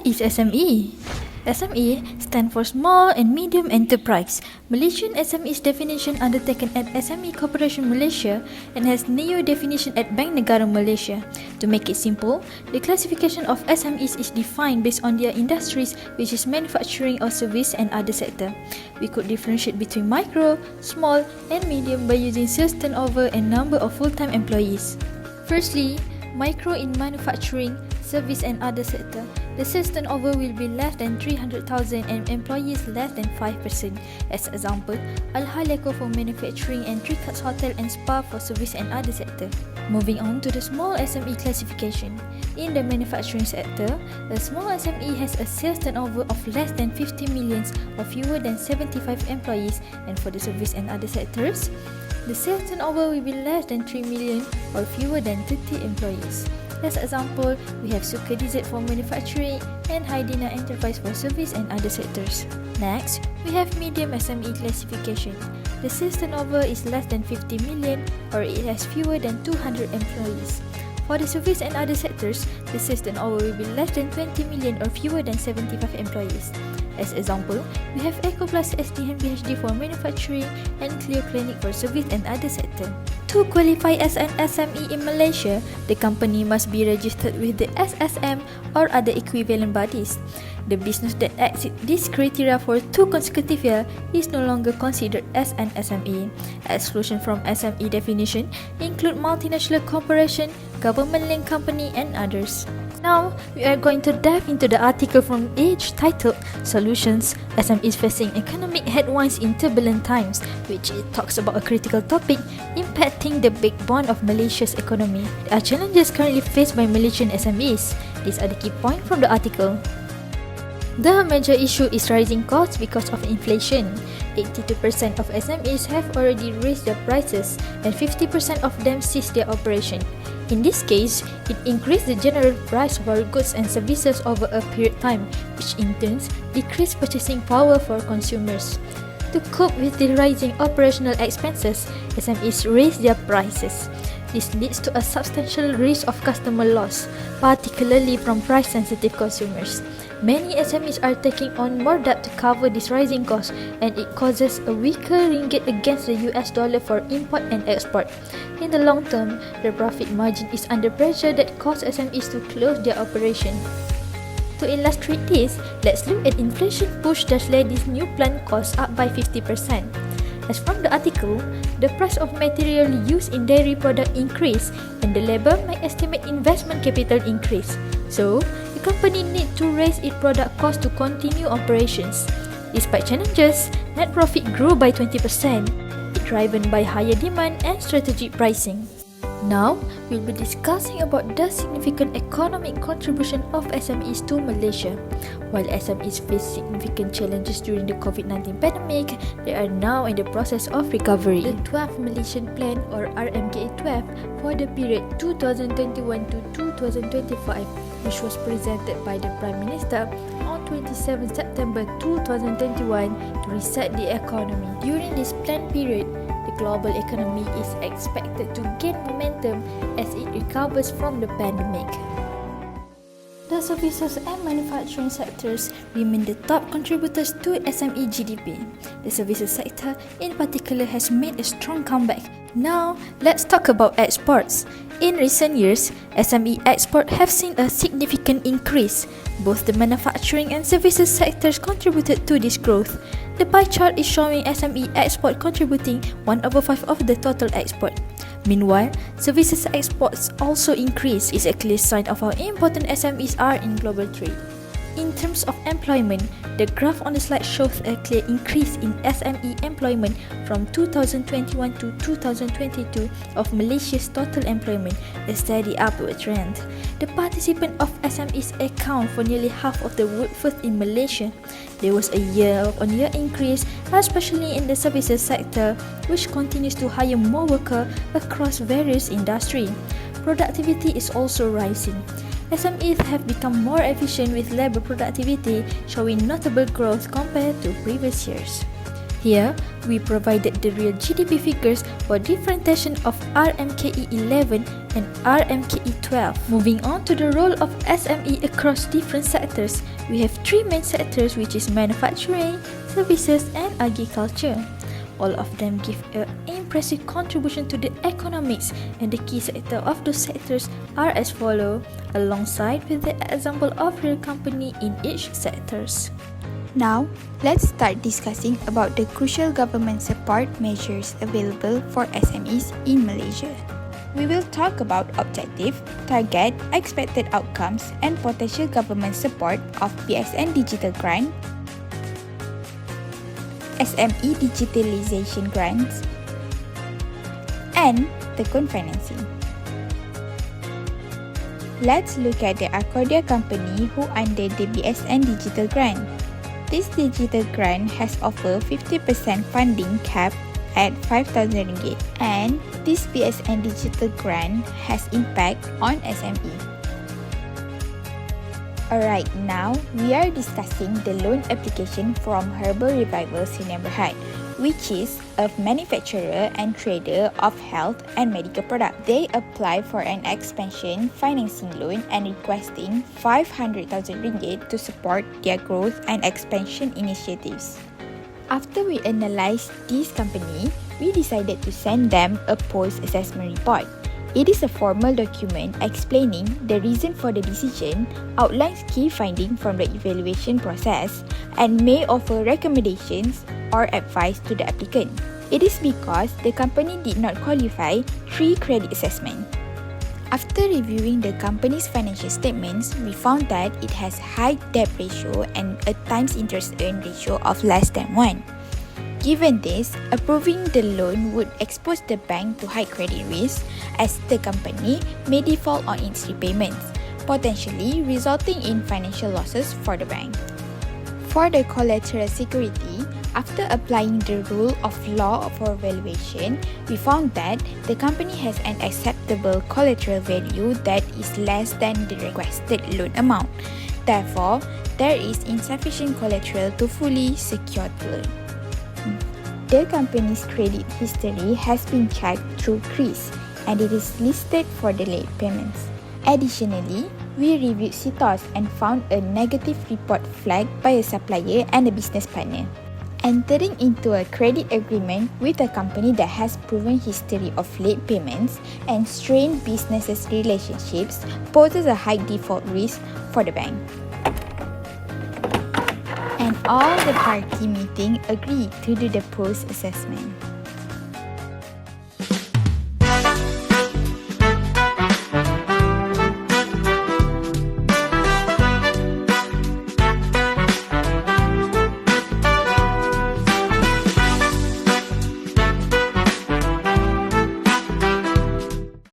What is SME? SME stands for Small and Medium Enterprise. Malaysian SME's definition undertaken at SME Corporation Malaysia and has neo definition at Bank Negara Malaysia. To make it simple, the classification of SMEs is defined based on their industries, which is manufacturing or service and other sector. We could differentiate between micro, small and medium by using sales turnover and number of full-time employees. Firstly, micro in manufacturing, service and other sector. The sales turnover will be less than 300,000 and employees less than 5%. As example, Al-Haleco for manufacturing and Three Cuts Hotel and Spa for service and other sector. Moving on to the small SME classification. In the manufacturing sector, a small SME has a sales turnover of less than 50 million or fewer than 75 employees, and for the service and other sectors, the sales turnover will be less than 3 million or fewer than 30 employees. As example, we have Suka Dessert for manufacturing and Haidina Enterprise for service and other sectors. Next, we have medium SME classification. The sales turnover is less than 50 million or it has fewer than 200 employees. For the service and other sectors, the sales turnover will be less than 20 million or fewer than 75 employees. As example, we have EcoPlus SDM PhD for manufacturing and Clear Clinic for service and other sector. To qualify as an SME in Malaysia, the company must be registered with the SSM or other equivalent bodies. The business that exceeds this criteria for 2 consecutive years is no longer considered as an SME. Exclusion from SME definition include multinational corporation, government-linked company and others. Now, we are going to dive into the article from Age titled Solutions SMEs Facing Economic Headwinds in Turbulent Times, which it talks about a critical topic impacting the backbone of Malaysia's economy. There are challenges currently faced by Malaysian SMEs. These are the key points from the article. The major issue is rising costs because of inflation. 82% of SMEs have already raised their prices and 50% of them ceased their operation. In this case, it increased the general price of our goods and services over a period of time, which in turn decreased purchasing power for consumers. To cope with the rising operational expenses, SMEs raise their prices. This leads to a substantial risk of customer loss, particularly from price-sensitive consumers. Many SMEs are taking on more debt to cover this rising cost, and it causes a weaker ringgit against the US dollar for import and export. In the long term, the profit margin is under pressure that causes SMEs to close their operation. To illustrate this, let's look at inflation push that led this new plant cost up by 50%. As from the article, the price of material used in dairy product increase and the labor might estimate investment capital increase. So, the company need to raise its product cost to continue operations. Despite challenges, net profit grew by 20%, driven by higher demand and strategic pricing. Now, we'll be discussing about the significant economic contribution of SMEs to Malaysia. While SMEs face significant challenges during the COVID-19 pandemic, they are now in the process of recovery. The 12th Malaysian Plan or RMKA 12 for the period 2021 to 2025, which was presented by the Prime Minister on 27 September 2021 to reset the economy. During this planned period, the global economy is expected to gain momentum as it recovers from the pandemic. The services and manufacturing sectors remain the top contributors to SME GDP. The services sector in particular has made a strong comeback. Now, let's talk about exports. In recent years, SME export have seen a significant increase. Both the manufacturing and services sectors contributed to this growth. The pie chart is showing SME export contributing 1/5 of the total export. Meanwhile, services exports also increase is a clear sign of how important SMEs are in global trade. In terms of employment, the graph on the slide shows a clear increase in SME employment from 2021 to 2022 of Malaysia's total employment, a steady upward trend. The participant of SMEs account for nearly half of the workforce in Malaysia. There was a year-on-year increase, especially in the services sector, which continues to hire more workers across various industries. Productivity is also rising. SMEs have become more efficient with labor productivity, showing notable growth compared to previous years. Here, we provided the real GDP figures for differentiation of RMKE 11 and RMKE 12. Moving on to the role of SME across different sectors, we have three main sectors, which is manufacturing, services and agriculture. All of them give an impressive contribution to the economics, and the key sector of those sectors are as follows, alongside with the example of real company in each sectors. Now, let's start discussing about the crucial government support measures available for SMEs in Malaysia. We will talk about objective, target, expected outcomes and potential government support of PSN Digital Grant, SME Digitalization Grants, and the financing. Let's look at the Accordia company who under the BSN Digital Grant. This digital grant has offered 50% funding cap at RM5,000, and this BSN digital grant has impact on SME. Alright, now we are discussing the loan application from Herbal Revival Sdn Bhd, which is a manufacturer and trader of health and medical products. They apply for an expansion financing loan and requesting RM500,000 to support their growth and expansion initiatives. After we analysed this company, we decided to send them a post-assessment report. It is a formal document explaining the reason for the decision, outlines key findings from the evaluation process, and may offer recommendations or advice to the applicant. It is because the company did not qualify 3 credit assessment. After reviewing the company's financial statements, we found that it has high debt ratio and a times interest earned ratio of less than 1. Given this, approving the loan would expose the bank to high credit risk as the company may default on its repayments, potentially resulting in financial losses for the bank. For the collateral security, after applying the rule of law for valuation, we found that the company has an acceptable collateral value that is less than the requested loan amount. Therefore, there is insufficient collateral to fully secure the loan. The company's credit history has been checked through CRIS and it is listed for the late payments. Additionally, we reviewed CITOS and found a negative report flagged by a supplier and a business partner. Entering into a credit agreement with a company that has proven history of late payments and strained business relationships poses a high default risk for the bank. And all the party meeting agreed to do the post-assessment.